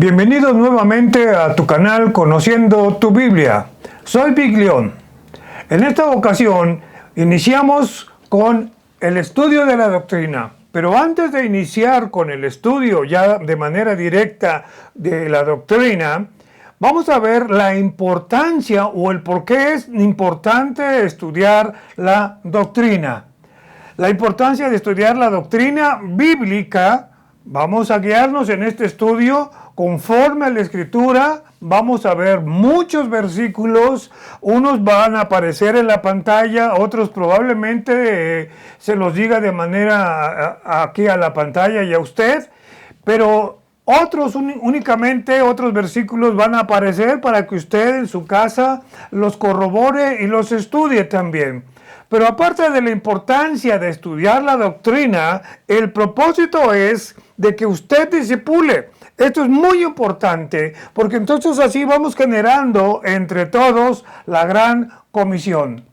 Bienvenidos nuevamente a tu canal Conociendo tu Biblia. Soy Big León. En esta ocasión iniciamos con el estudio de la doctrina. Pero antes de iniciar con el estudio ya de manera directa de la doctrina, vamos a ver la importancia o el por qué es importante estudiar la doctrina. La importancia de estudiar la doctrina bíblica. Vamos a guiarnos en este estudio conforme a la Escritura. Vamos a ver muchos versículos, unos van a aparecer en la pantalla, otros probablemente se los diga de manera aquí a la pantalla y a usted, pero otros únicamente, otros versículos van a aparecer para que usted en su casa los corrobore y los estudie también. Pero aparte de la importancia de estudiar la doctrina, el propósito es de que usted discipule. Esto es muy importante porque entonces así vamos generando entre todos la gran comisión.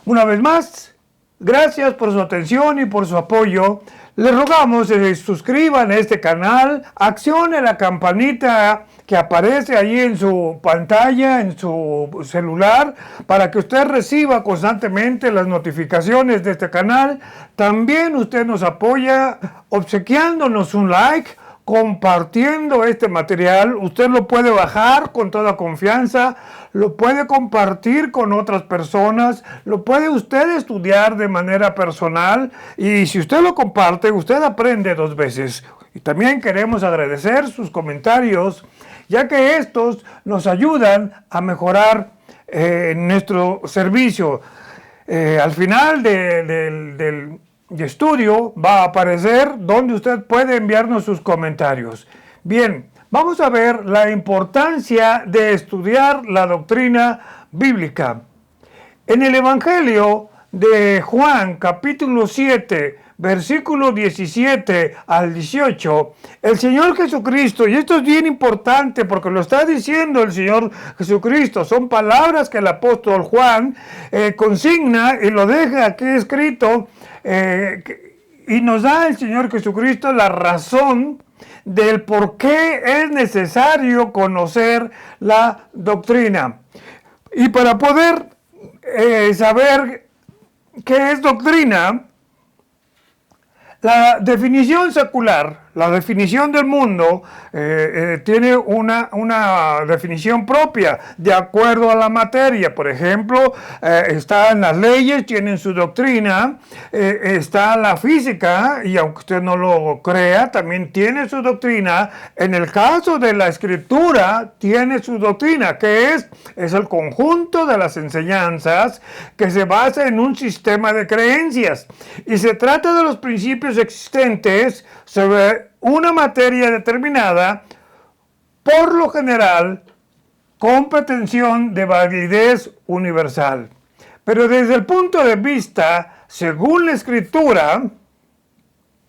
Una vez más, gracias por su atención y por su apoyo. Les rogamos que se suscriban a este canal, accione la campanita que aparece ahí en su pantalla, en su celular, para que usted reciba constantemente las notificaciones de este canal. También usted nos apoya obsequiándonos un like, compartiendo este material. Usted lo puede bajar con toda confianza, lo puede compartir con otras personas, lo puede usted estudiar de manera personal, y si usted lo comparte, usted aprende dos veces. Y también queremos agradecer sus comentarios, ya que estos nos ayudan a mejorar nuestro servicio. Al final del estudio va a aparecer donde usted puede enviarnos sus comentarios. Bien, vamos a ver la importancia de estudiar la doctrina bíblica. En el Evangelio de Juan, capítulo 7, versículo 17 al 18, el Señor Jesucristo, y esto es bien importante porque lo está diciendo el Señor Jesucristo, son palabras que el apóstol Juan consigna y lo deja aquí escrito, y nos da el Señor Jesucristo la razón del por qué es necesario conocer la doctrina. Y para poder saber qué es doctrina, la definición secular, la definición del mundo, tiene una definición propia de acuerdo a la materia. Por ejemplo, están las leyes, tienen su doctrina, está la física, y aunque usted no lo crea, también tiene su doctrina. En el caso de la Escritura, tiene su doctrina, que es el conjunto de las enseñanzas que se basa en un sistema de creencias. Y se trata de los principios existentes sobre una materia determinada, por lo general con pretensión de validez universal. Pero desde el punto de vista, según la Escritura,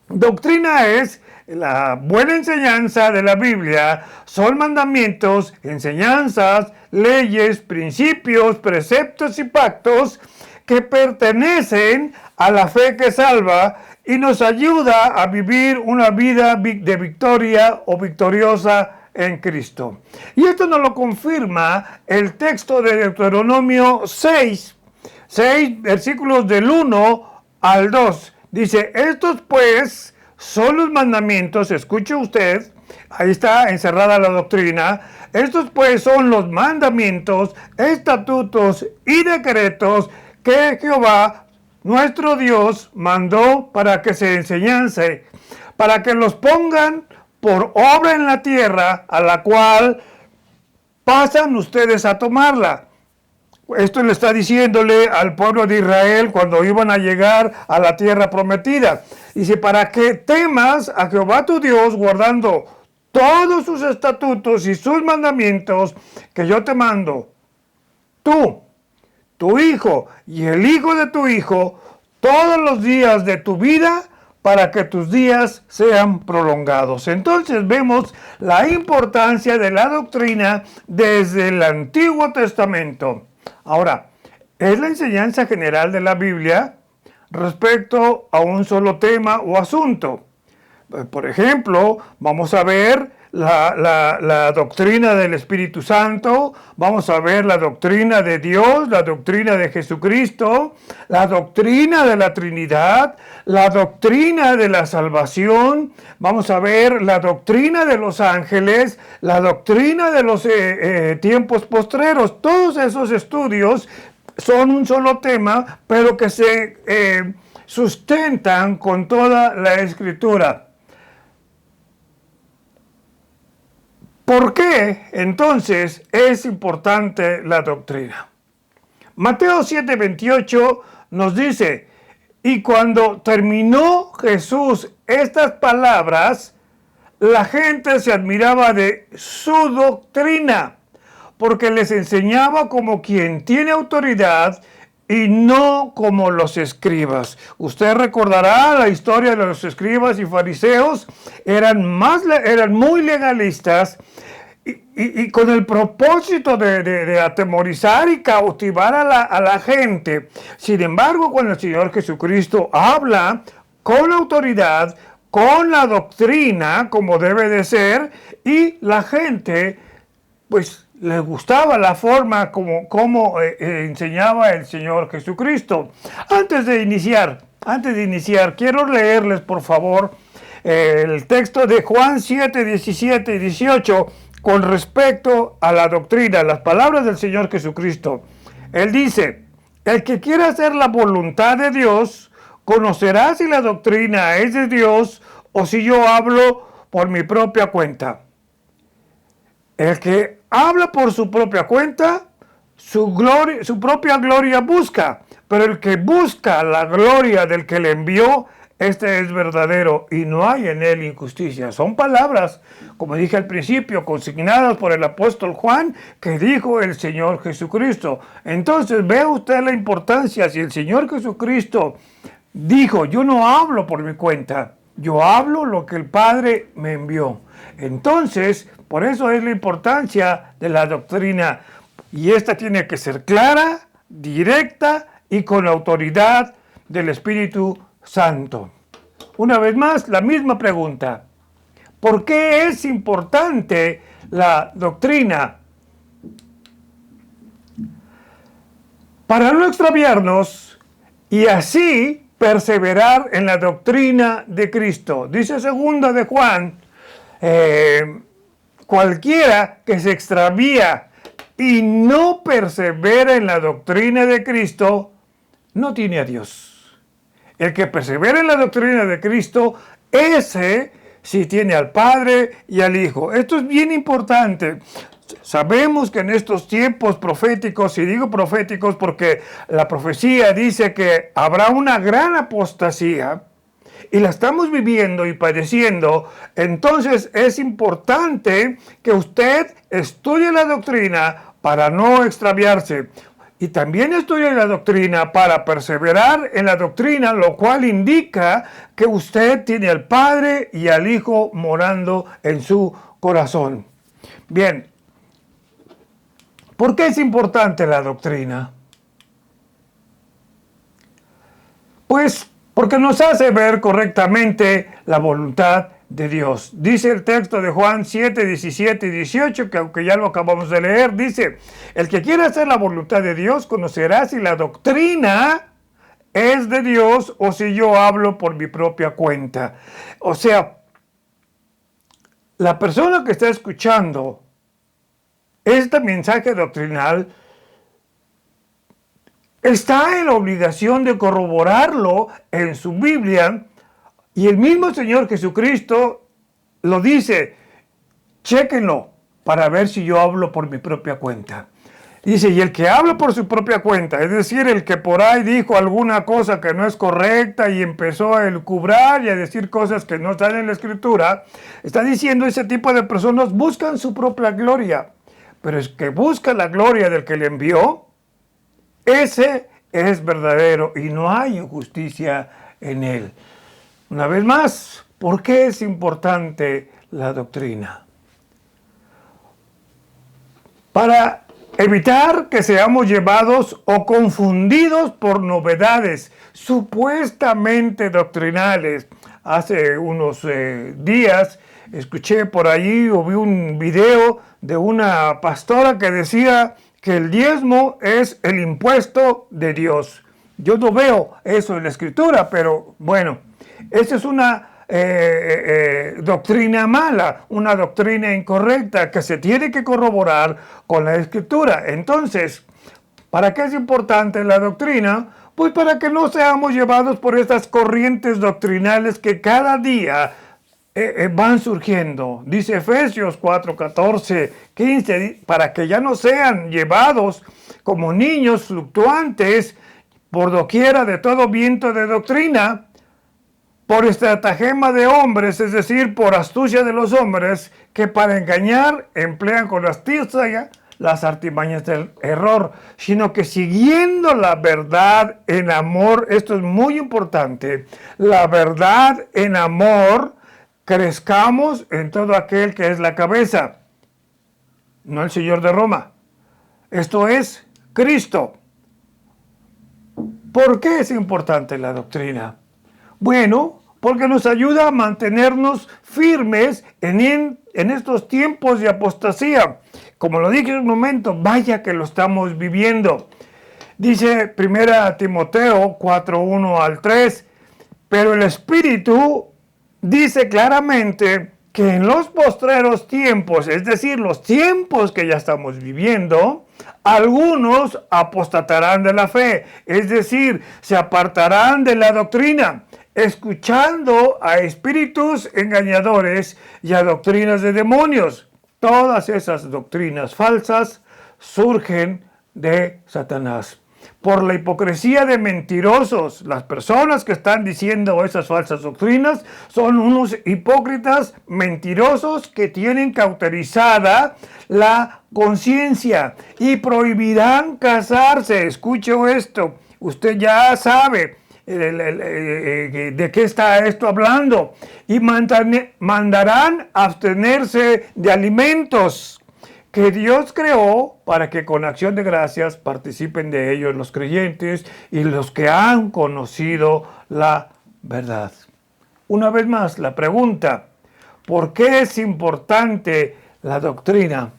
doctrina es la buena enseñanza de la Biblia, son mandamientos, enseñanzas, leyes, principios, preceptos y pactos que pertenecen a la fe que salva y nos ayuda a vivir una vida de victoria o victoriosa en Cristo. Y esto nos lo confirma el texto de Deuteronomio 6, versículos del 1 al 2. Dice, estos pues son los mandamientos, escuche usted, ahí está encerrada la doctrina. Estos pues son los mandamientos, estatutos y decretos que Jehová nuestro Dios mandó para que se enseñase, para que los pongan por obra en la tierra a la cual pasan ustedes a tomarla. Esto le está diciéndole al pueblo de Israel cuando iban a llegar a la tierra prometida. Dice, para que temas a Jehová tu Dios, guardando todos sus estatutos y sus mandamientos que yo te mando, tú, tu hijo y el hijo de tu hijo, todos los días de tu vida, para que tus días sean prolongados. Entonces vemos la importancia de la doctrina desde el Antiguo Testamento. Ahora, es la enseñanza general de la Biblia respecto a un solo tema o asunto. Por ejemplo, vamos a ver la doctrina del Espíritu Santo, vamos a ver la doctrina de Dios, la doctrina de Jesucristo, la doctrina de la Trinidad, la doctrina de la salvación, vamos a ver la doctrina de los ángeles, la doctrina de los tiempos postreros. Todos esos estudios son un solo tema, pero que se sustentan con toda la Escritura. ¿Por qué entonces es importante la doctrina? Mateo 7:28 nos dice, y cuando terminó Jesús estas palabras, la gente se admiraba de su doctrina, porque les enseñaba como quien tiene autoridad y no como los escribas. Usted recordará la historia de los escribas y fariseos, eran muy legalistas y con el propósito de atemorizar y cautivar a la gente. Sin embargo, cuando el Señor Jesucristo habla con autoridad, con la doctrina, como debe de ser, y la gente, pues, les gustaba la forma como enseñaba el Señor Jesucristo. Antes de iniciar, quiero leerles, por favor, el texto de Juan 7, 17 y 18 con respecto a la doctrina, las palabras del Señor Jesucristo. Él dice, el que quiera hacer la voluntad de Dios, conocerá si la doctrina es de Dios o si yo hablo por mi propia cuenta. El que habla por su propia cuenta, su propia gloria busca, pero el que busca la gloria del que le envió, este es verdadero y no hay en él injusticia. Son palabras, como dije al principio, consignadas por el apóstol Juan, que dijo el Señor Jesucristo. Entonces, vea usted la importancia. Si el Señor Jesucristo dijo, yo no hablo por mi cuenta, yo hablo lo que el Padre me envió. Entonces, por eso es la importancia de la doctrina. Y esta tiene que ser clara, directa y con autoridad del Espíritu Santo. Una vez más, la misma pregunta. ¿Por qué es importante la doctrina? Para no extraviarnos y así perseverar en la doctrina de Cristo. Dice segunda de Juan, cualquiera que se extravía y no persevera en la doctrina de Cristo, no tiene a Dios. El que persevera en la doctrina de Cristo, ese sí tiene al Padre y al Hijo. Esto es bien importante. Sabemos que en estos tiempos proféticos, y digo proféticos porque la profecía dice que habrá una gran apostasía, y la estamos viviendo y padeciendo. Entonces es importante que usted estudie la doctrina para no extraviarse. Y también estudie la doctrina para perseverar en la doctrina, lo cual indica que usted tiene al Padre y al Hijo morando en su corazón. Bien, ¿por qué es importante la doctrina? Pues porque nos hace ver correctamente la voluntad de Dios. Dice el texto de Juan 7, 17 y 18, que aunque ya lo acabamos de leer, dice, el que quiera hacer la voluntad de Dios conocerá si la doctrina es de Dios o si yo hablo por mi propia cuenta. O sea, la persona que está escuchando este mensaje doctrinal está en la obligación de corroborarlo en su Biblia, y el mismo Señor Jesucristo lo dice, chéquenlo para ver si yo hablo por mi propia cuenta. Dice, y el que habla por su propia cuenta, es decir, el que por ahí dijo alguna cosa que no es correcta y empezó a elucubrar y a decir cosas que no están en la Escritura, está diciendo ese tipo de personas buscan su propia gloria, pero es que busca la gloria del que le envió. Ese es verdadero y no hay injusticia en él. Una vez más, ¿por qué es importante la doctrina? Para evitar que seamos llevados o confundidos por novedades supuestamente doctrinales. Hace unos días escuché por allí o vi un video de una pastora que decía que el diezmo es el impuesto de Dios. Yo no veo eso en la Escritura, pero bueno, esa es una doctrina mala, una doctrina incorrecta que se tiene que corroborar con la Escritura. Entonces, ¿para qué es importante la doctrina? Pues para que no seamos llevados por estas corrientes doctrinales que cada día van surgiendo. Dice Efesios 4, 14, 15, para que ya no sean llevados como niños fluctuantes por doquiera de todo viento de doctrina, por estratagema de hombres, es decir, por astucia de los hombres, que para engañar emplean con astucia las artimañas del error, sino que siguiendo la verdad en amor, esto es muy importante, la verdad en amor, crezcamos en todo aquel que es la cabeza, no el señor de Roma. Esto es Cristo. ¿Por qué es importante la doctrina? Bueno, porque nos ayuda a mantenernos firmes en estos tiempos de apostasía. Como lo dije en un momento, vaya que lo estamos viviendo. Dice 1 Timoteo 4, 1 al 3, pero el Espíritu dice claramente que en los postreros tiempos, es decir, los tiempos que ya estamos viviendo, algunos apostatarán de la fe, es decir, se apartarán de la doctrina, escuchando a espíritus engañadores y a doctrinas de demonios. Todas esas doctrinas falsas surgen de Satanás. Por la hipocresía de mentirosos, las personas que están diciendo esas falsas doctrinas son unos hipócritas mentirosos que tienen cauterizada la conciencia y prohibirán casarse. Escuche esto, usted ya sabe de qué está esto hablando, y mandarán abstenerse de alimentos que Dios creó para que con acción de gracias participen de ellos los creyentes y los que han conocido la verdad. Una vez más, la pregunta, ¿por qué es importante la doctrina?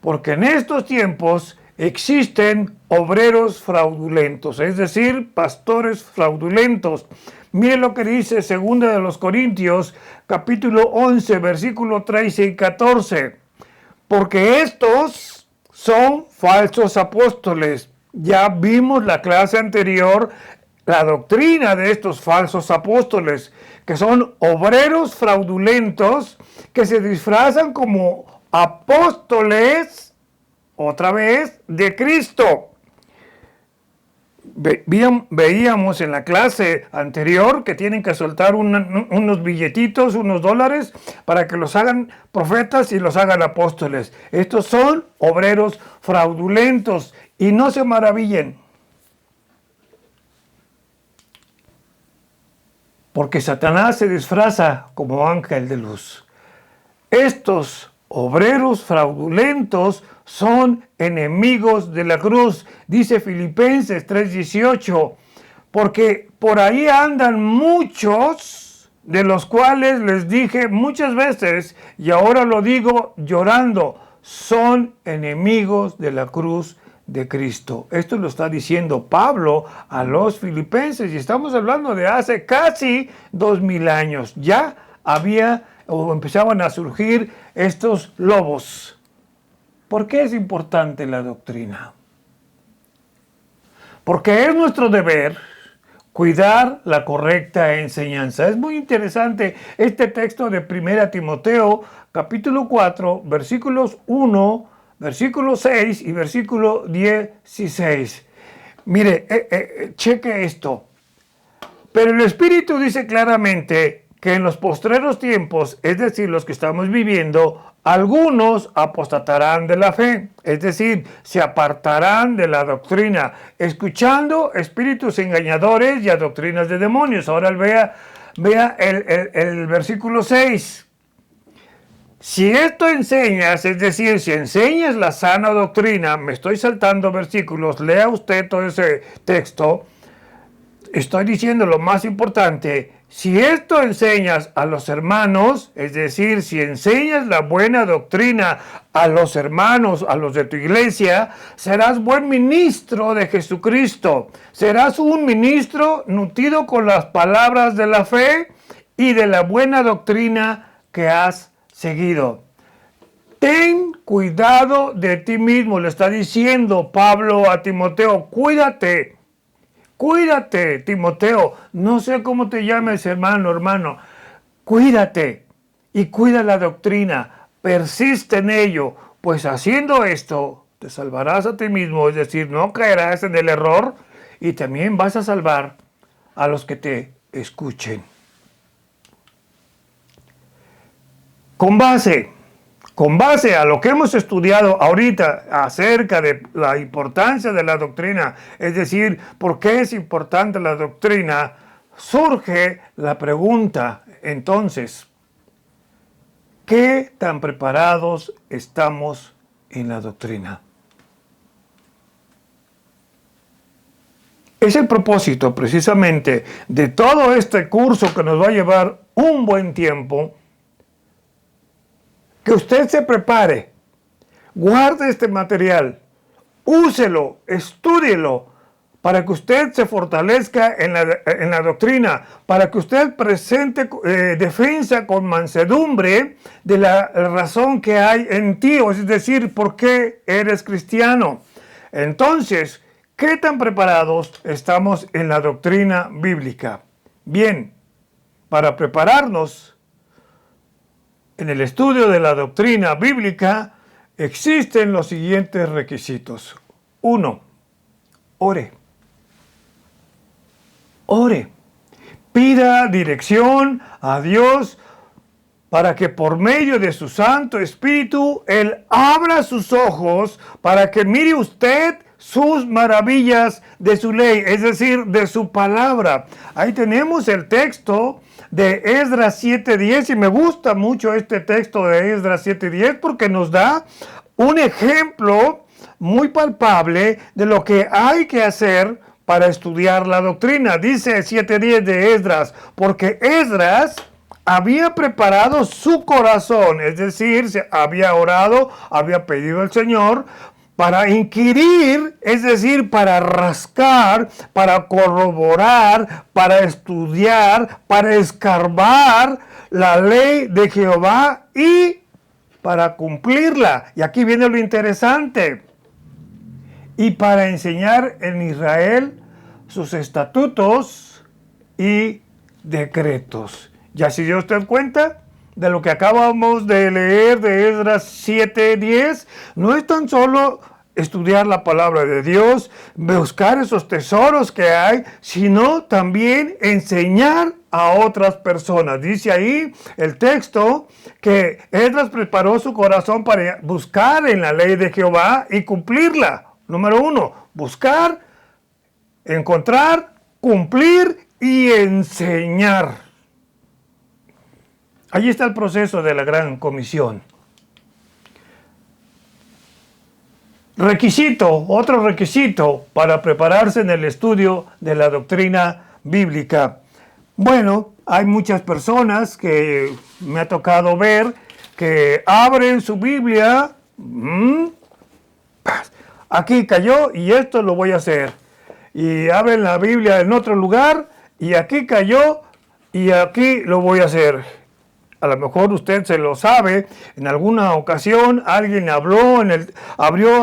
Porque en estos tiempos existen obreros fraudulentos, es decir, pastores fraudulentos. Miren lo que dice 2 de los Corintios, capítulo 11, versículo 13 y 14. Porque estos son falsos apóstoles. Ya vimos la clase anterior, la doctrina de estos falsos apóstoles, que son obreros fraudulentos que se disfrazan como apóstoles, otra vez, de Cristo. Veíamos en la clase anterior que tienen que soltar unos billetitos, unos dólares, para que los hagan profetas y los hagan apóstoles. Estos son obreros fraudulentos y no se maravillen, porque Satanás se disfraza como ángel de luz. Estos obreros fraudulentos son enemigos de la cruz, dice Filipenses 3:18, porque por ahí andan muchos, de los cuales les dije muchas veces, y ahora lo digo llorando, son enemigos de la cruz de Cristo. Esto lo está diciendo Pablo a los filipenses, y estamos hablando de hace casi 2000 años. Ya había o empezaban a surgir estos lobos. ¿Por qué es importante la doctrina? Porque es nuestro deber cuidar la correcta enseñanza. Es muy interesante este texto de 1 Timoteo, capítulo 4, versículos 1, versículo 6 y versículo 16. Mire, cheque esto. Pero el Espíritu dice claramente que en los postreros tiempos, es decir, los que estamos viviendo, algunos apostatarán de la fe, es decir, se apartarán de la doctrina, escuchando espíritus engañadores y a doctrinas de demonios. Ahora vea el versículo 6. Si esto enseñas, es decir, si enseñas la sana doctrina, me estoy saltando versículos, lea usted todo ese texto, estoy diciendo lo más importante. Si esto enseñas a los hermanos, es decir, si enseñas la buena doctrina a los hermanos, a los de tu iglesia, serás buen ministro de Jesucristo. Serás un ministro nutrido con las palabras de la fe y de la buena doctrina que has seguido. Ten cuidado de ti mismo, le está diciendo Pablo a Timoteo, cuídate. Cuídate, Timoteo, no sé cómo te llames, hermano, cuídate y cuida la doctrina, persiste en ello, pues haciendo esto te salvarás a ti mismo, es decir, no caerás en el error y también vas a salvar a los que te escuchen. Con base a lo que hemos estudiado ahorita acerca de la importancia de la doctrina, es decir, por qué es importante la doctrina, surge la pregunta, entonces, ¿qué tan preparados estamos en la doctrina? Es el propósito precisamente de todo este curso que nos va a llevar un buen tiempo, que usted se prepare, guarde este material, úselo, estúdielo, para que usted se fortalezca en la doctrina, para que usted presente defensa con mansedumbre de la razón que hay en ti, es decir, por qué eres cristiano. Entonces, ¿qué tan preparados estamos en la doctrina bíblica? Bien, para prepararnos en el estudio de la doctrina bíblica existen los siguientes requisitos. 1. Ore. Ore. Pida dirección a Dios para que por medio de su Santo Espíritu Él abra sus ojos para que mire usted sus maravillas de su ley, es decir, de su palabra. Ahí tenemos el texto de Esdras 7:10 y me gusta mucho este texto de Esdras 7:10 porque nos da un ejemplo muy palpable de lo que hay que hacer para estudiar la doctrina. Dice 7:10 de Esdras, porque Esdras había preparado su corazón, es decir, se había orado, había pedido al Señor para inquirir, es decir, para rascar, para corroborar, para estudiar, para escarbar la ley de Jehová y para cumplirla. Y aquí viene lo interesante. Y para enseñar en Israel sus estatutos y decretos. ¿Ya se dio usted cuenta de lo que acabamos de leer de Esdras 7:10? No es tan solo estudiar la palabra de Dios, buscar esos tesoros que hay, sino también enseñar a otras personas. Dice ahí el texto que Esdras preparó su corazón para buscar en la ley de Jehová y cumplirla. Número 1, buscar, encontrar, cumplir y enseñar. Allí está el proceso de la Gran Comisión. Otro requisito para prepararse en el estudio de la doctrina bíblica. Bueno, hay muchas personas que me ha tocado ver que abren su Biblia, aquí cayó y esto lo voy a hacer. Y abren la Biblia en otro lugar y aquí cayó y aquí lo voy a hacer. A lo mejor usted se lo sabe, en alguna ocasión alguien abrió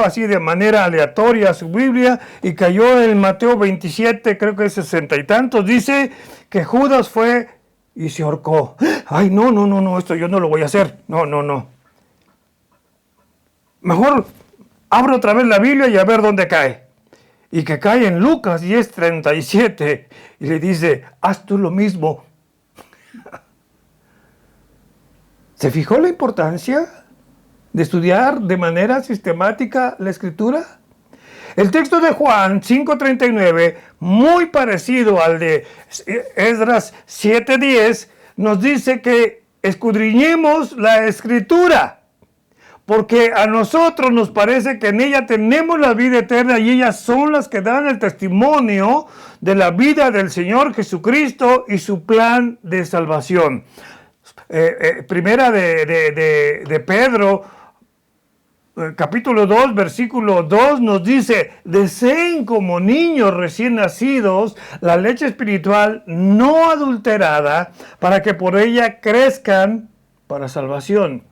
así de manera aleatoria su Biblia y cayó en Mateo 27, creo que es 60 y tantos, dice que Judas fue y se ahorcó. Ay, no, esto yo no lo voy a hacer, no. Mejor abro otra vez la Biblia y a ver dónde cae. Y que cae en Lucas 10:37 y le dice, haz tú lo mismo. ¿Se fijó la importancia de estudiar de manera sistemática la Escritura? El texto de Juan 5:39, muy parecido al de Esdras 7:10, nos dice que escudriñemos la Escritura, porque a nosotros nos parece que en ella tenemos la vida eterna y ellas son las que dan el testimonio de la vida del Señor Jesucristo y su plan de salvación. Primera de Pedro, capítulo 2, versículo 2 nos dice: deseen como niños recién nacidos la leche espiritual no adulterada, para que por ella crezcan para salvación.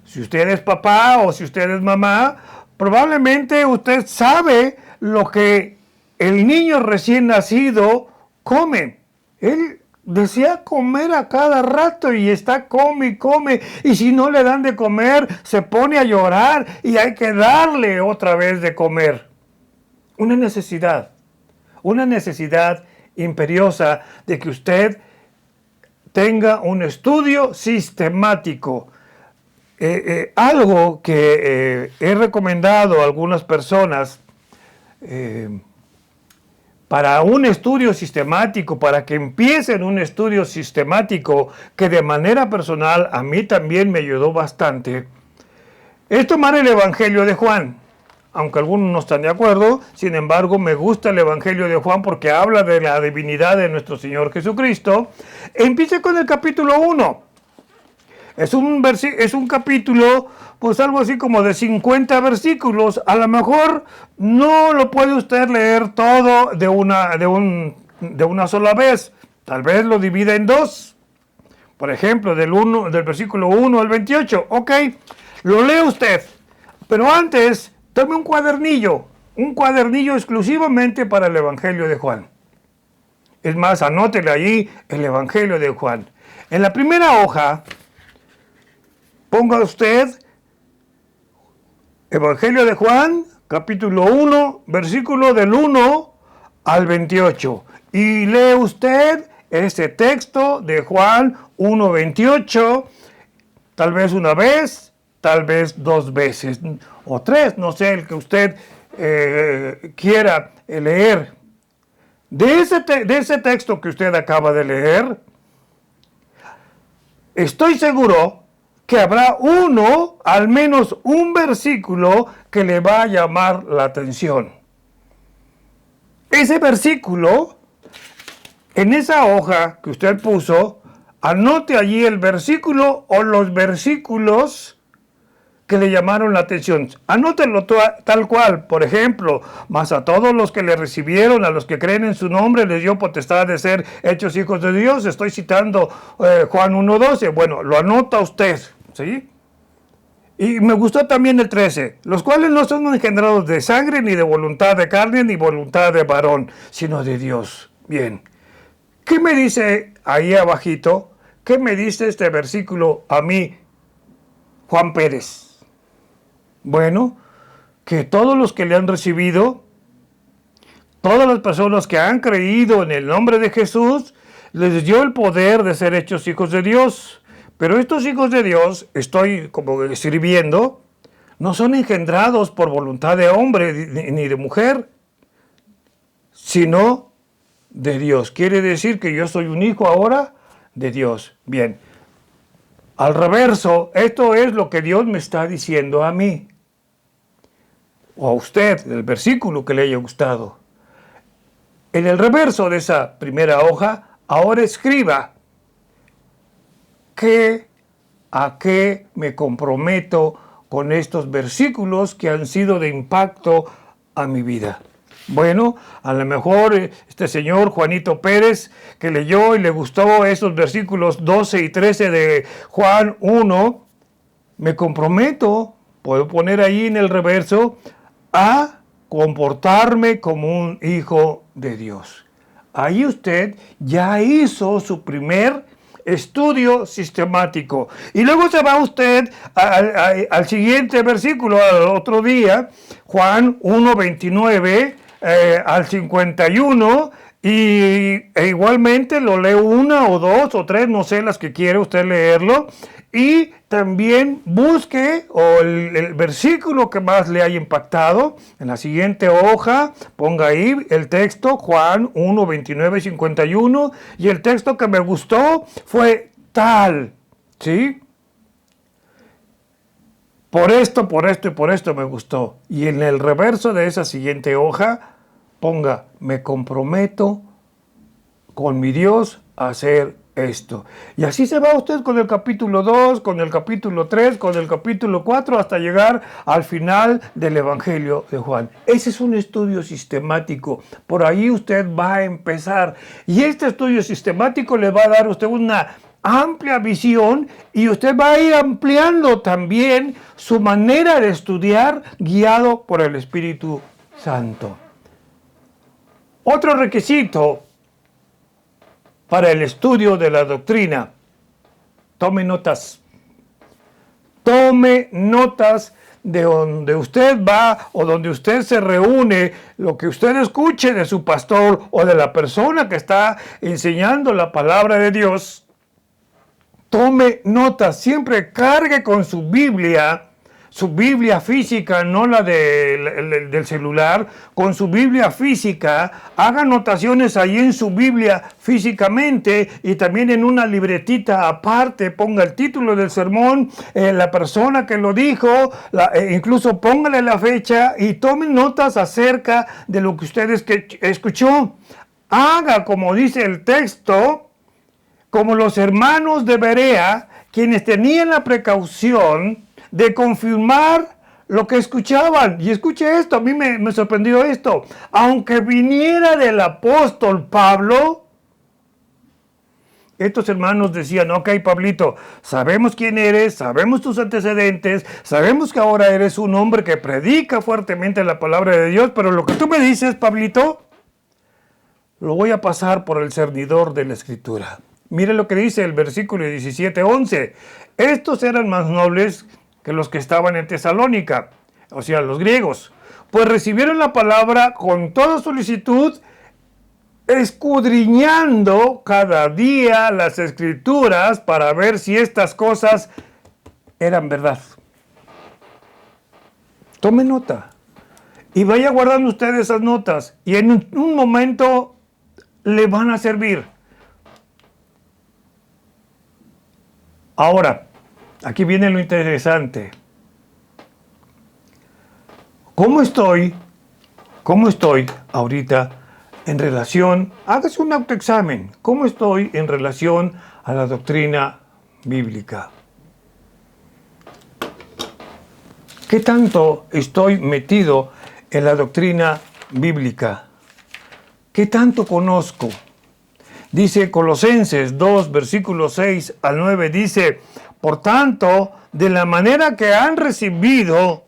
Si usted es papá o si usted es mamá, probablemente usted sabe lo que el niño recién nacido come. Él desea comer a cada rato y está come y come, y si no le dan de comer se pone a llorar y hay que darle otra vez de comer. Una necesidad imperiosa de que usted tenga un estudio sistemático. Algo que he recomendado a algunas personas para un estudio sistemático, para que empiecen un estudio sistemático que de manera personal a mí también me ayudó bastante, es tomar el Evangelio de Juan. Aunque algunos no están de acuerdo, sin embargo me gusta el Evangelio de Juan porque habla de la divinidad de nuestro Señor Jesucristo. Empiece con el capítulo 1. Es un capítulo, pues algo así como de 50 versículos. A lo mejor no lo puede usted leer todo de una sola vez. Tal vez lo divida en dos. Por ejemplo, del versículo 1 al 28. Ok, lo lee usted. Pero antes, tome un cuadernillo exclusivamente para el Evangelio de Juan. Es más, anótele allí el Evangelio de Juan. En la primera hoja, ponga usted Evangelio de Juan, capítulo 1, versículo del 1 al 28. Y lee usted ese texto de Juan 1, 28, tal vez una vez, tal vez dos veces, o tres, no sé, el que usted quiera leer. De ese texto que usted acaba de leer, estoy seguro que habrá al menos un versículo que le va a llamar la atención. Ese versículo, en esa hoja que usted puso, anote allí el versículo o los versículos que le llamaron la atención. Anótelo tal cual. Por ejemplo, mas a todos los que le recibieron, a los que creen en su nombre, les dio potestad de ser hechos hijos de Dios. Estoy citando Juan 1:12. Bueno, lo anota usted, ¿sí? Y me gustó también el 13, los cuales no son engendrados de sangre, ni de voluntad de carne, ni voluntad de varón, sino de Dios. Bien. ¿Qué me dice ahí abajito? ¿Qué me dice este versículo a mí, Juan Pérez? Bueno, que todos los que le han recibido, todas las personas que han creído en el nombre de Jesús, les dio el poder de ser hechos hijos de Dios. Pero estos hijos de Dios, estoy como escribiendo, no son engendrados por voluntad de hombre ni de mujer, sino de Dios. Quiere decir que yo soy un hijo ahora de Dios. Bien. Al reverso, esto es lo que Dios me está diciendo a mí, o a usted, el versículo que le haya gustado. En el reverso de esa primera hoja, ahora escriba a qué me comprometo con estos versículos que han sido de impacto a mi vida. Bueno, a lo mejor este señor Juanito Pérez, que leyó y le gustó esos versículos 12 y 13 de Juan 1, me comprometo, puedo poner ahí en el reverso, a comportarme como un hijo de Dios. Ahí usted ya hizo su primer estudio sistemático. Y luego se va usted al siguiente versículo, al otro día, Juan 1:29 al 51, e igualmente lo leo una o dos o tres, no sé, las que quiere usted leerlo, y también busque el versículo que más le haya impactado. En la siguiente hoja ponga ahí el texto Juan 1:29 y 51, y el texto que me gustó fue tal, ¿sí? por esto y por esto me gustó. Y en el reverso de esa siguiente hoja, ponga, me comprometo con mi Dios a hacer esto. Y así se va usted con el capítulo 2, con el capítulo 3, con el capítulo 4, hasta llegar al final del Evangelio de Juan. Ese es un estudio sistemático. Por ahí usted va a empezar. Y este estudio sistemático le va a dar a usted una amplia visión y usted va a ir ampliando también su manera de estudiar guiado por el Espíritu Santo. Otro requisito para el estudio de la doctrina. Tome notas. Tome notas de donde usted va o donde usted se reúne, lo que usted escuche de su pastor o de la persona que está enseñando la palabra de Dios. Tome notas, siempre cargue con su Biblia física, no la del celular, con su Biblia física, haga anotaciones ahí en su Biblia físicamente y también en una libretita aparte, ponga el título del sermón, la persona que lo dijo, incluso póngale la fecha y tome notas acerca de lo que usted escuchó. Haga, como dice el texto, como los hermanos de Berea, quienes tenían la precaución de confirmar lo que escuchaban. Y escuche esto, a mí me sorprendió esto. Aunque viniera del apóstol Pablo, estos hermanos decían, ok, Pablito, sabemos quién eres, sabemos tus antecedentes, sabemos que ahora eres un hombre que predica fuertemente la palabra de Dios, pero lo que tú me dices, Pablito, lo voy a pasar por el cernidor de la Escritura. Mire lo que dice el versículo 17:11. Estos eran más nobles que los que estaban en Tesalónica, o sea, los griegos, pues recibieron la palabra con toda solicitud, escudriñando cada día las Escrituras para ver si estas cosas eran verdad. Tome nota y vaya guardando usted esas notas y en un momento le van a servir. Ahora, aquí viene lo interesante. ¿Cómo estoy ahorita en relación, hágase un autoexamen, cómo estoy en relación a la doctrina bíblica? ¿Qué tanto estoy metido en la doctrina bíblica? ¿Qué tanto conozco? Dice Colosenses 2, versículos 6 al 9, dice, por tanto, de la manera que han recibido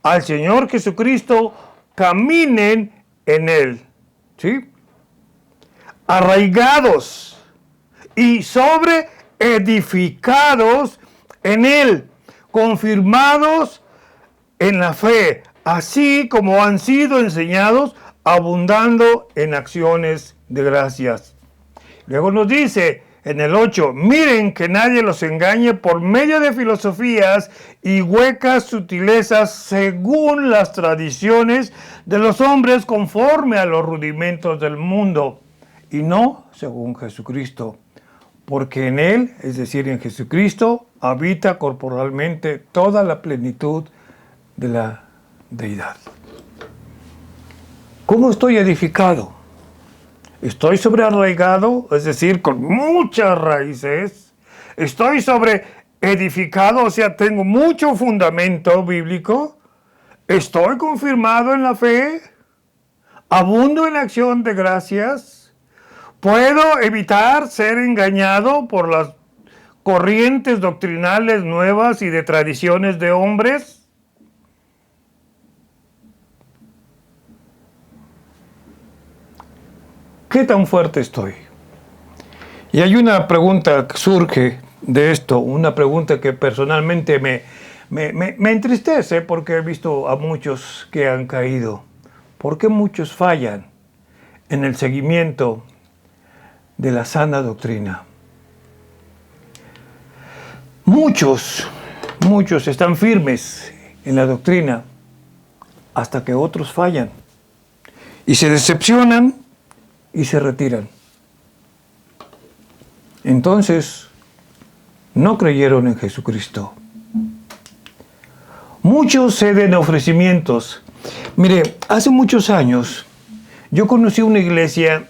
al Señor Jesucristo, caminen en Él, ¿sí? Arraigados y sobreedificados en Él, confirmados en la fe, así como han sido enseñados, abundando en acciones de gracias. Luego nos dice en el 8, miren que nadie los engañe por medio de filosofías y huecas sutilezas según las tradiciones de los hombres conforme a los rudimentos del mundo y no según Jesucristo, porque en Él, es decir, en Jesucristo, habita corporalmente toda la plenitud de la deidad. ¿Cómo estoy edificado? Estoy sobrearraigado, es decir, con muchas raíces. Estoy sobreedificado, o sea, tengo mucho fundamento bíblico. Estoy confirmado en la fe. Abundo en acción de gracias. Puedo evitar ser engañado por las corrientes doctrinales nuevas y de tradiciones de hombres. ¿Qué tan fuerte estoy? Y hay una pregunta que surge de esto, una pregunta que personalmente me entristece porque he visto a muchos que han caído. ¿Por qué muchos fallan en el seguimiento de la sana doctrina? Muchos están firmes en la doctrina hasta que otros fallan y se decepcionan y se retiran. Entonces, no creyeron en Jesucristo. Muchos ceden a ofrecimientos. Mire, hace muchos años yo conocí una iglesia,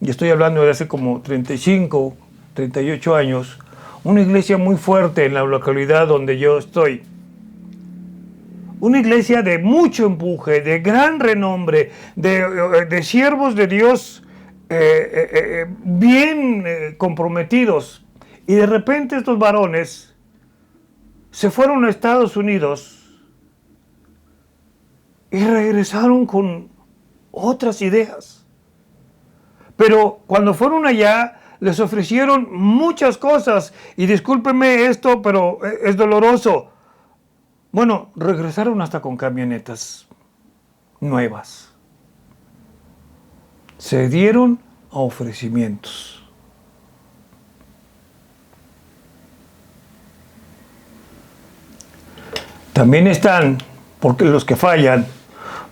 y estoy hablando de hace como 35, 38 años, una iglesia muy fuerte en la localidad donde yo estoy. Una iglesia de mucho empuje, de gran renombre, de siervos de Dios bien comprometidos. Y de repente estos varones se fueron a Estados Unidos y regresaron con otras ideas. Pero cuando fueron allá, les ofrecieron muchas cosas. Y discúlpenme esto, pero es doloroso. Bueno, regresaron hasta con camionetas nuevas. Se dieron a ofrecimientos. También están porque los que fallan,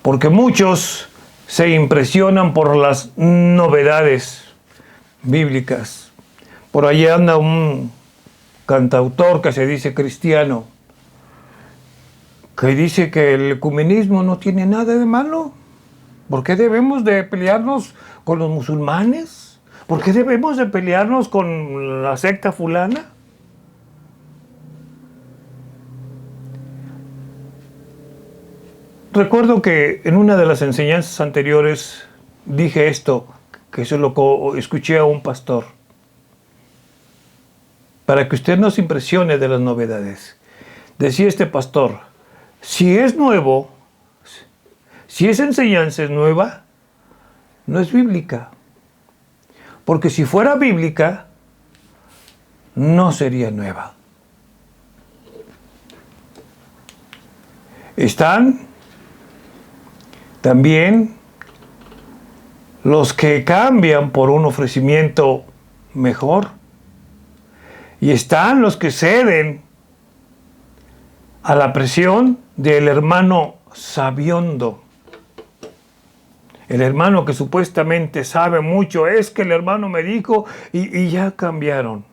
porque muchos se impresionan por las novedades bíblicas. Por allí anda un cantautor que se dice cristiano, que dice que el ecumenismo no tiene nada de malo. ¿Por qué debemos de pelearnos con los musulmanes? ¿Por qué debemos de pelearnos con la secta fulana? Recuerdo que en una de las enseñanzas anteriores dije esto, que eso lo escuché a un pastor, para que usted no se impresione de las novedades. Decía este pastor, si es nuevo, si esa enseñanza es nueva, no es bíblica. Porque si fuera bíblica, no sería nueva. Están también los que cambian por un ofrecimiento mejor. Y están los que ceden a la presión del hermano sabiondo. El hermano que supuestamente sabe mucho, es que el hermano me dijo y ya cambiaron.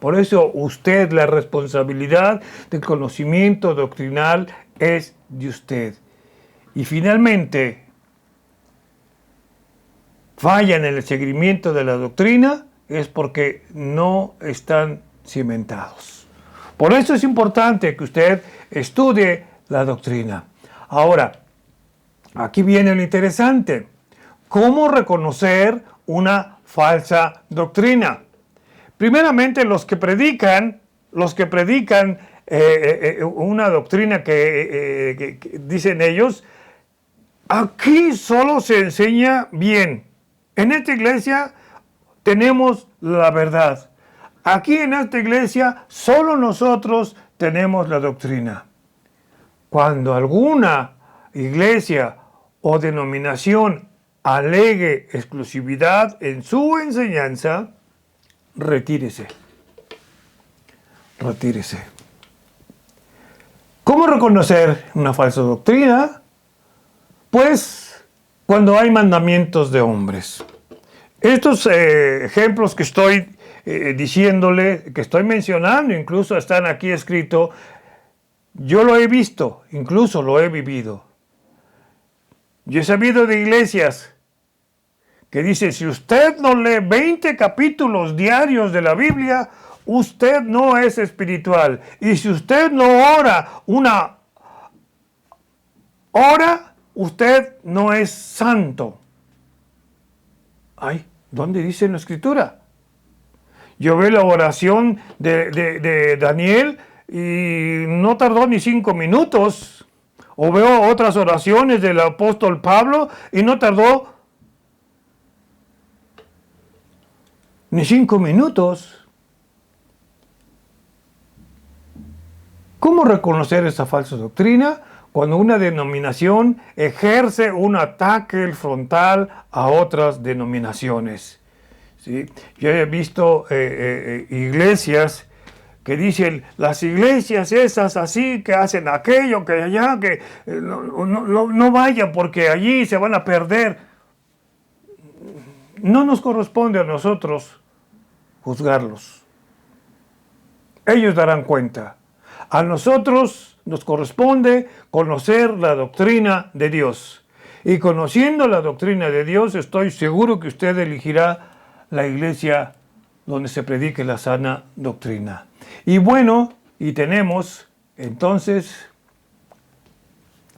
Por eso usted, la responsabilidad del conocimiento doctrinal es de usted. Y finalmente, fallan en el seguimiento de la doctrina, es porque no están cimentados. Por eso es importante que usted estudie la doctrina. Ahora, aquí viene lo interesante. ¿Cómo reconocer una falsa doctrina? Primeramente, los que predican una doctrina que dicen ellos, aquí solo se enseña bien. En esta iglesia tenemos la verdad. Aquí en esta iglesia solo nosotros tenemos la doctrina. Cuando alguna iglesia o denominación alegue exclusividad en su enseñanza, retírese. Retírese. ¿Cómo reconocer una falsa doctrina? Pues cuando hay mandamientos de hombres. Estos ejemplos que estoy diciéndole, que estoy mencionando, incluso están aquí escritos, yo lo he visto, incluso lo he vivido. Yo he sabido de iglesias que dicen, si usted no lee 20 capítulos diarios de la Biblia, usted no es espiritual. Y si usted no ora una hora, usted no es santo. Ay, ¿dónde dice en la Escritura? Yo veo la oración de Daniel y no tardó ni 5 minutos. O veo otras oraciones del apóstol Pablo y no tardó ni 5 minutos. ¿Cómo reconocer esa falsa doctrina? Cuando una denominación ejerce un ataque frontal a otras denominaciones. ¿Sí? Yo he visto iglesias que dicen, las iglesias esas así, que hacen aquello, que allá, que no vayan porque allí se van a perder. No nos corresponde a nosotros juzgarlos. Ellos darán cuenta. A nosotros nos corresponde conocer la doctrina de Dios. Y conociendo la doctrina de Dios, estoy seguro que usted elegirá la iglesia donde se predique la sana doctrina. Y bueno, y tenemos entonces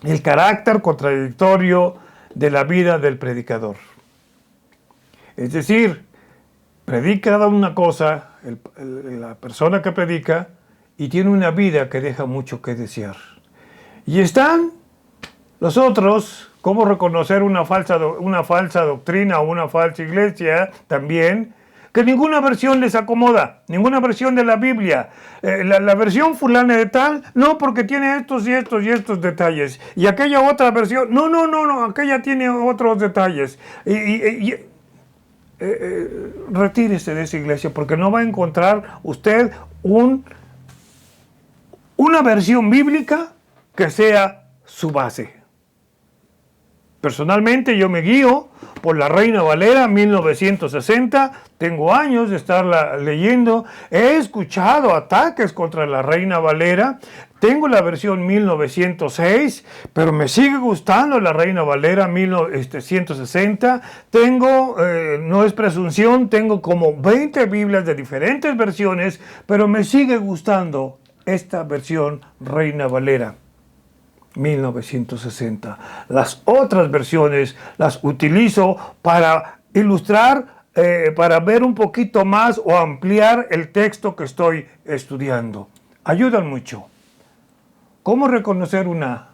el carácter contradictorio de la vida del predicador. Es decir, predica una cosa, la persona que predica, y tiene una vida que deja mucho que desear. Y están los otros, cómo reconocer una falsa doctrina o una falsa iglesia también, que ninguna versión les acomoda, ninguna versión de la Biblia. La versión fulana de tal, no, porque tiene estos y estos y estos detalles. Y aquella otra versión, no, aquella tiene otros detalles. Retírese de esa iglesia, porque no va a encontrar usted una versión bíblica que sea su base. Personalmente yo me guío por la Reina Valera 1960, tengo años de estarla leyendo, he escuchado ataques contra la Reina Valera, tengo la versión 1906, pero me sigue gustando la Reina Valera 1960, tengo, no es presunción, tengo como 20 Biblias de diferentes versiones, pero me sigue gustando esta versión Reina Valera 1960. Las otras versiones las utilizo para ilustrar, para ver un poquito más o ampliar el texto que estoy estudiando. Ayudan mucho. ¿Cómo reconocer una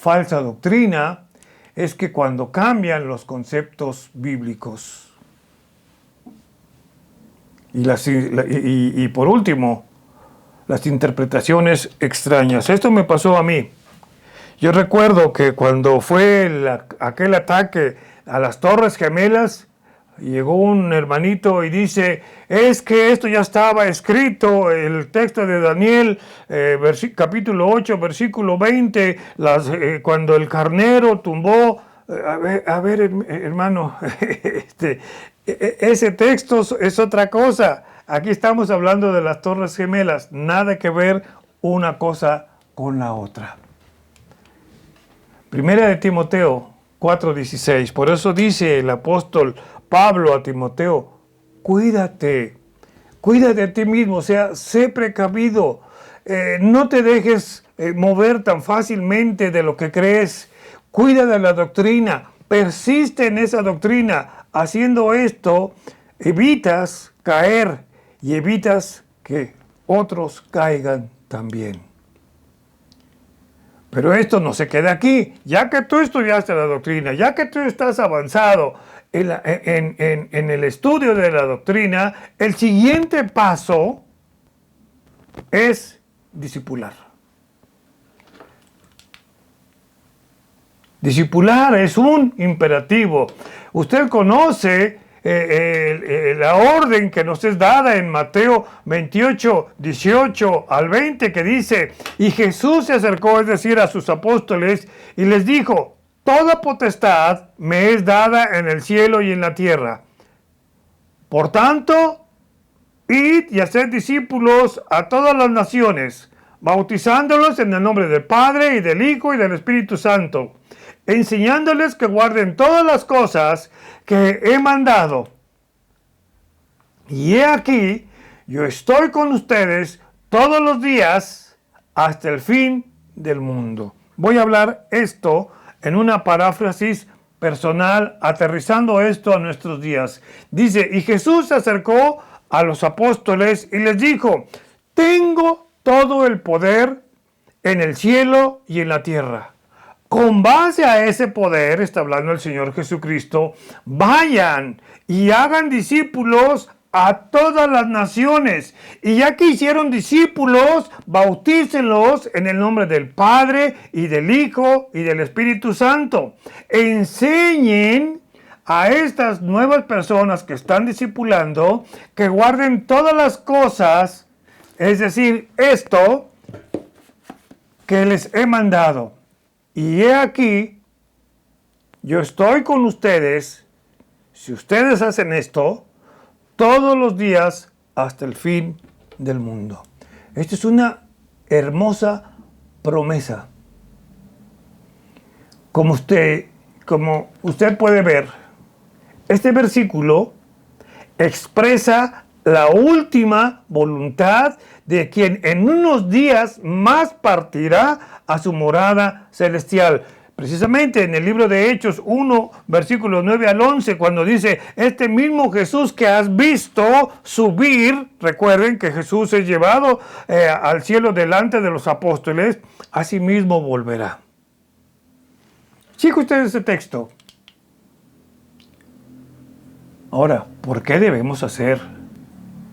falsa doctrina? Es que cuando cambian los conceptos bíblicos. Y por último, las interpretaciones extrañas. Esto me pasó a mí. Yo recuerdo que cuando fue aquel ataque a las Torres Gemelas, llegó un hermanito y dice, es que esto ya estaba escrito, el texto de Daniel, capítulo 8, versículo 20, cuando el carnero tumbó. A ver, hermano, ese texto es otra cosa. Aquí estamos hablando de las Torres Gemelas, nada que ver una cosa con la otra. Primera de Timoteo 4:16, por eso dice el apóstol Pablo a Timoteo, cuídate a ti mismo, o sea, sé precavido, no te dejes mover tan fácilmente de lo que crees, cuida de la doctrina, persiste en esa doctrina, haciendo esto, evitas caer y evitas que otros caigan también. Pero esto no se queda aquí. Ya que tú estudiaste la doctrina, ya que tú estás avanzado en el estudio de la doctrina, el siguiente paso es discipular. Discipular es un imperativo. Usted conoce la orden que nos es dada en Mateo 28, 18 al 20, que dice, y Jesús se acercó, es decir, a sus apóstoles, y les dijo, toda potestad me es dada en el cielo y en la tierra. Por tanto, id y haced discípulos a todas las naciones, bautizándolos en el nombre del Padre y del Hijo y del Espíritu Santo, enseñándoles que guarden todas las cosas que he mandado. Y he aquí, yo estoy con ustedes todos los días hasta el fin del mundo. Voy a hablar esto en una paráfrasis personal, aterrizando esto a nuestros días. Dice, y Jesús se acercó a los apóstoles y les dijo, tengo todo el poder en el cielo y en la tierra. Con base a ese poder, está hablando el Señor Jesucristo, vayan y hagan discípulos a todas las naciones. Y ya que hicieron discípulos, bautícenlos en el nombre del Padre y del Hijo y del Espíritu Santo. Enseñen a estas nuevas personas que están discipulando que guarden todas las cosas, es decir, esto que les he mandado. Y he aquí, yo estoy con ustedes, si ustedes hacen esto, todos los días hasta el fin del mundo. Esta es una hermosa promesa. Como usted puede ver, este versículo expresa la última voluntad de quien en unos días más partirá a su morada celestial. Precisamente en el libro de Hechos 1, versículos 9 al 11, cuando dice, este mismo Jesús que has visto subir, recuerden que Jesús es llevado al cielo delante de los apóstoles, asimismo volverá. Sigue usted ese texto. Ahora, ¿por qué debemos hacer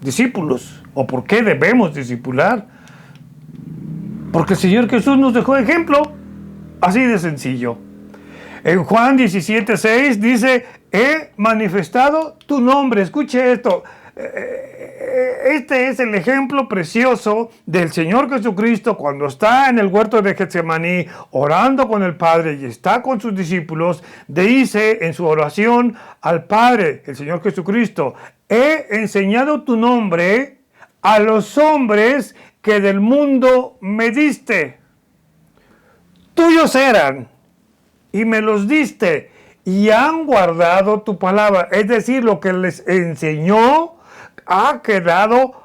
discípulos? ¿O por qué debemos discipular? Porque el Señor Jesús nos dejó ejemplo. Así de sencillo. En Juan 17:6 dice, he manifestado tu nombre. Escuche esto. Este es el ejemplo precioso del Señor Jesucristo cuando está en el huerto de Getsemaní orando con el Padre y está con sus discípulos. Dice en su oración al Padre, el Señor Jesucristo, he enseñado tu nombre a los hombres que del mundo me diste. Tuyos eran y me los diste y han guardado tu palabra. Es decir, lo que les enseñó ha quedado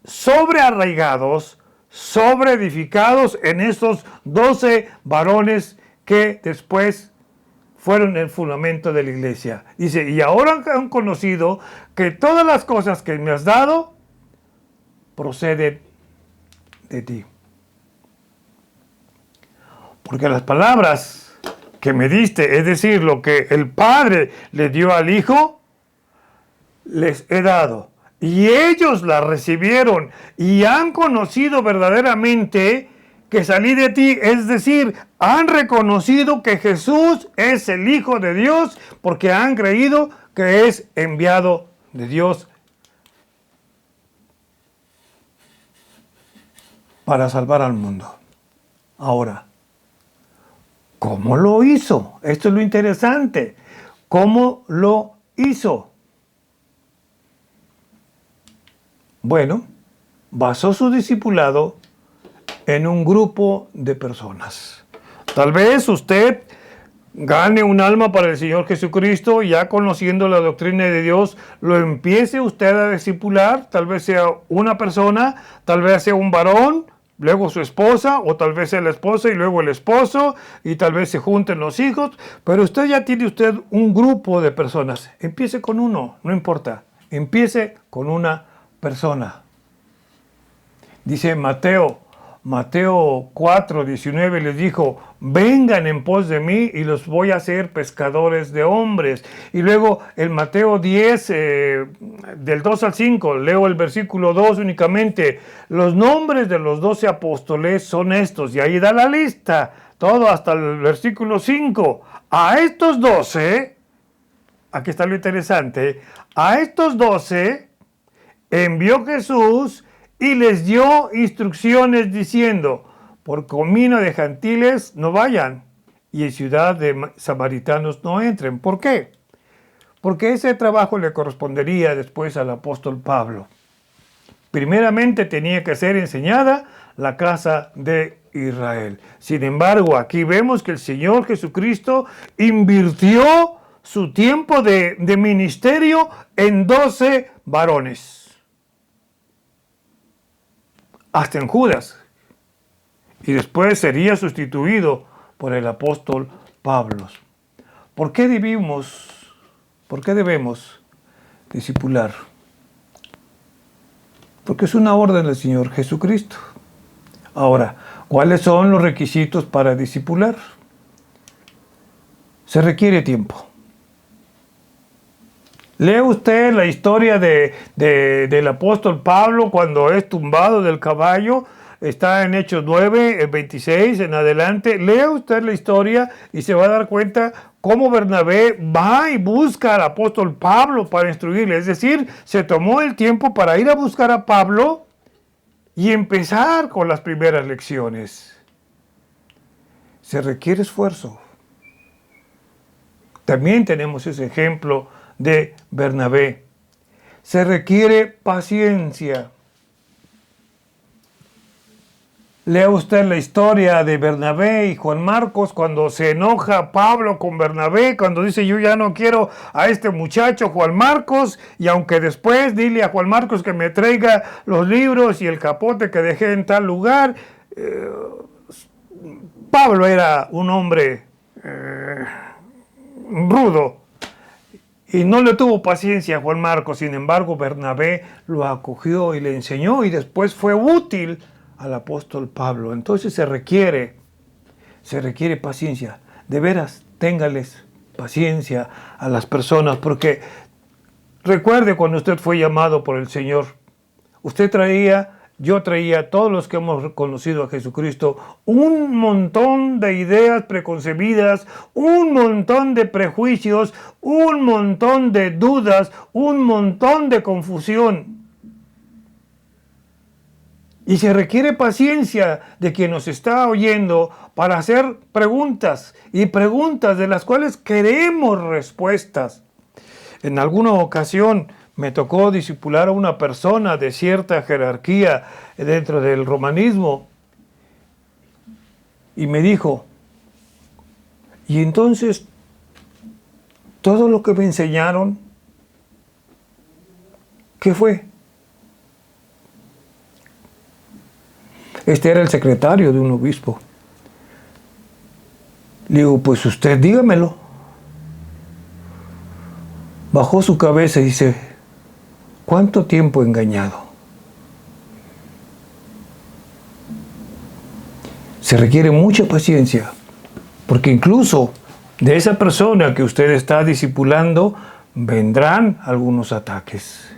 sobrearraigados, sobreedificados en estos 12 varones que después fueron el fundamento de la iglesia. Dice, y ahora han conocido que todas las cosas que me has dado proceden de ti. Porque las palabras que me diste, es decir, lo que el Padre le dio al Hijo, les he dado. Y ellos la recibieron y han conocido verdaderamente que salí de ti. Es decir, han reconocido que Jesús es el Hijo de Dios porque han creído que es enviado de Dios para salvar al mundo. Ahora, ¿cómo lo hizo? Esto es lo interesante. ¿Cómo lo hizo? Bueno, basó su discipulado en un grupo de personas. Tal vez usted gane un alma para el Señor Jesucristo y ya conociendo la doctrina de Dios, lo empiece usted a discipular. Tal vez sea una persona, tal vez sea un varón, luego su esposa, o tal vez sea la esposa y luego el esposo, y tal vez se junten los hijos, pero usted ya tiene un grupo de personas. Empiece con uno, no importa, empiece con una persona. Dice Mateo 4:19 les dijo, vengan en pos de mí y los voy a hacer pescadores de hombres. Y luego en Mateo 10, del 2 al 5, leo el versículo 2 únicamente, los nombres de los 12 apóstoles son estos, y ahí da la lista, todo hasta el versículo 5. A estos 12, aquí está lo interesante, a estos 12 envió Jesús y les dio instrucciones diciendo, por camino de gentiles no vayan y en ciudad de samaritanos no entren. ¿Por qué? Porque ese trabajo le correspondería después al apóstol Pablo. Primeramente tenía que ser enseñada la casa de Israel. Sin embargo, aquí vemos que el Señor Jesucristo invirtió su tiempo de ministerio en 12 varones. Hasta en Judas, y después sería sustituido por el apóstol Pablo. ¿Por qué debemos discipular? Porque es una orden del Señor Jesucristo. Ahora, ¿cuáles son los requisitos para discipular? Se tiempo. Lee usted la historia del apóstol Pablo cuando es tumbado del caballo, está en Hechos 9, 26 en adelante. Lea usted la historia y se va a dar cuenta cómo Bernabé va y busca al apóstol Pablo para instruirle. Es decir, se tomó el tiempo para ir a buscar a Pablo y empezar con las primeras lecciones. Se requiere esfuerzo. También tenemos ese ejemplo de Bernabé. Se requiere paciencia. Lea usted la historia de Bernabé y Juan Marcos cuando se enoja Pablo con Bernabé, cuando dice yo ya no quiero a este muchacho Juan Marcos, y aunque después dile a Juan Marcos que me traiga los libros y el capote que dejé en tal lugar. Pablo era un hombre rudo y no le tuvo paciencia a Juan Marcos. Sin embargo, Bernabé lo acogió y le enseñó y después fue útil al apóstol Pablo. Entonces se requiere paciencia. De veras, téngales paciencia a las personas, porque recuerde cuando usted fue llamado por el Señor, yo traía, todos los que hemos conocido a Jesucristo, un montón de ideas preconcebidas, un montón de prejuicios, un montón de dudas, un montón de confusión. Y se requiere paciencia de quien nos está oyendo para hacer preguntas y preguntas de las cuales queremos respuestas. En alguna ocasión me tocó discipular a una persona de cierta jerarquía dentro del romanismo y me dijo, y entonces todo lo que me enseñaron, ¿qué fue? Este era el secretario de un obispo. Le digo, pues usted dígamelo. Bajó su cabeza y dice, ¿cuánto tiempo he engañado? Se requiere mucha paciencia, porque incluso de esa persona que usted está discipulando vendrán algunos ataques.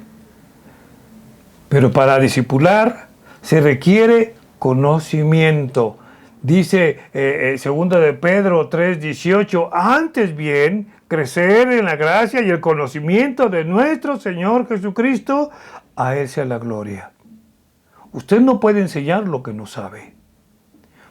Pero para discipular se requiere conocimiento. Dice 2 de Pedro 3:18, antes bien, crecer en la gracia y el conocimiento de nuestro Señor Jesucristo, a Él sea la gloria. Usted no puede enseñar lo que no sabe.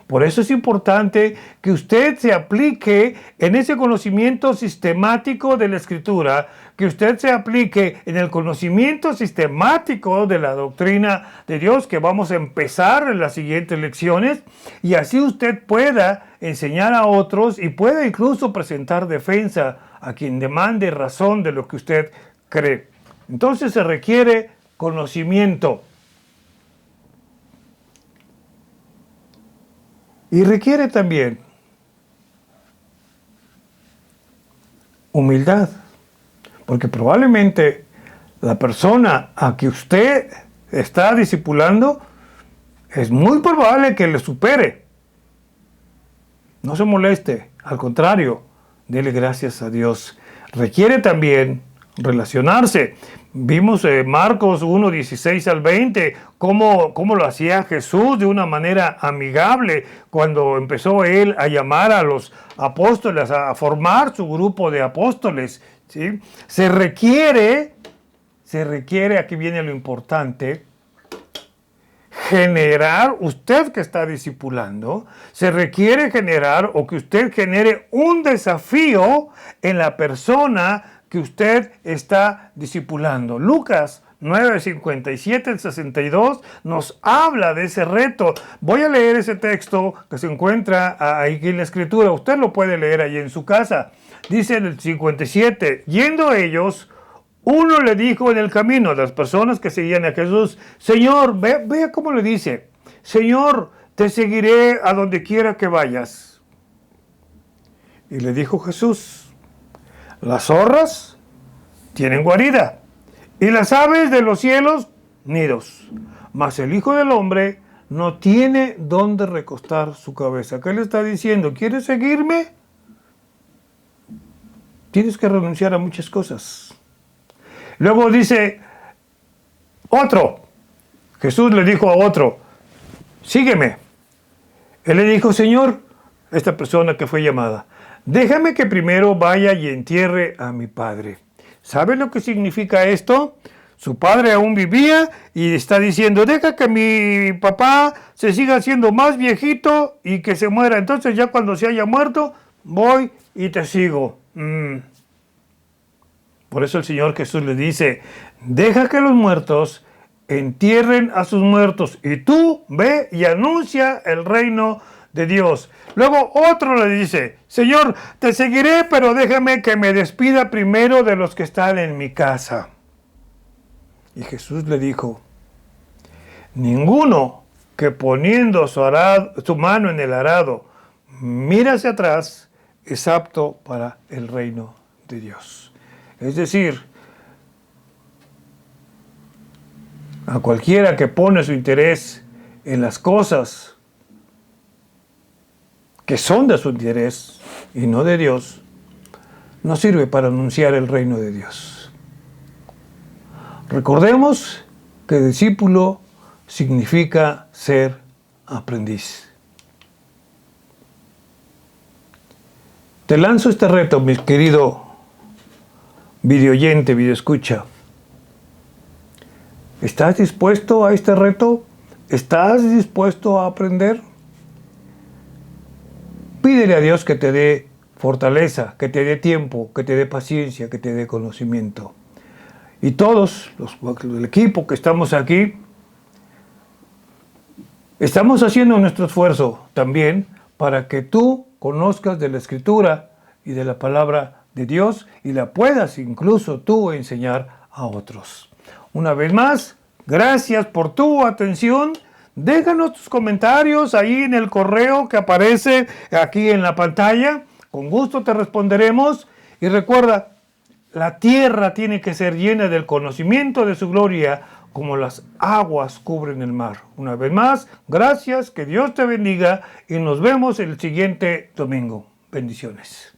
Por eso es importante que usted se aplique en ese conocimiento sistemático de la Escritura, que usted se aplique en el conocimiento sistemático de la doctrina de Dios, que vamos a empezar en las siguientes lecciones, y así usted pueda enseñar a otros y pueda incluso presentar defensa a quien demande razón de lo que usted cree. Entonces se requiere conocimiento. Y requiere también humildad, porque probablemente la persona a que usted está discipulando es muy probable que le supere. No se moleste, al contrario, dele gracias a Dios. Requiere también relacionarse. Vimos Marcos 1:16 al 20, cómo lo hacía Jesús de una manera amigable cuando empezó él a llamar a los apóstoles, a formar su grupo de apóstoles, ¿sí? Se requiere, aquí viene lo importante, generar, usted que está discipulando, se requiere generar o que usted genere un desafío en la persona que usted está discipulando. Lucas 9:57 al 62 nos habla de ese reto. Voy a leer ese texto que se encuentra ahí en la Escritura. Usted lo puede leer ahí en su casa. Dice en el 57, yendo ellos, uno le dijo en el camino a las personas que seguían a Jesús, Señor, vea cómo le dice, Señor, te seguiré a donde quiera que vayas. Y le dijo Jesús, las zorras tienen guarida y las aves de los cielos nidos, mas el Hijo del Hombre no tiene dónde recostar su cabeza. ¿Qué le está diciendo? ¿Quieres seguirme? Tienes que renunciar a muchas cosas. Luego dice otro, Jesús le dijo a otro, sígueme. Él le dijo, Señor, esta persona que fue llamada, déjame que primero vaya y entierre a mi padre. ¿Sabe lo que significa esto? Su padre aún vivía y está diciendo, deja que mi papá se siga haciendo más viejito y que se muera. Entonces ya cuando se haya muerto, voy y te sigo. Por eso el Señor Jesús le dice, deja que los muertos entierren a sus muertos, y tú ve y anuncia el reino de Dios. Luego otro le dice, Señor, te seguiré, pero déjame que me despida primero de los que están en mi casa. Y Jesús le dijo, ninguno que poniendo su mano en el arado mira hacia atrás es apto para el reino de Dios. Es decir, a cualquiera que pone su interés en las cosas que son de su interés y no de Dios, no sirve para anunciar el reino de Dios. Recordemos que discípulo significa ser aprendiz. Te lanzo este reto, mi querido videoyente, videoescucha. ¿Estás dispuesto a este reto? ¿Estás dispuesto a aprender? Pídele a Dios que te dé fortaleza, que te dé tiempo, que te dé paciencia, que te dé conocimiento. Y todos, el equipo que estamos aquí, estamos haciendo nuestro esfuerzo también para que tú conozcas de la Escritura y de la palabra de Dios y la puedas incluso tú enseñar a otros. Una vez más, gracias por tu atención. Déjanos tus comentarios ahí en el correo que aparece aquí en la pantalla. Con gusto te responderemos. Y recuerda, la tierra tiene que ser llena del conocimiento de su gloria, como las aguas cubren el mar. Una vez más, gracias, que Dios te bendiga y nos vemos el siguiente domingo. Bendiciones.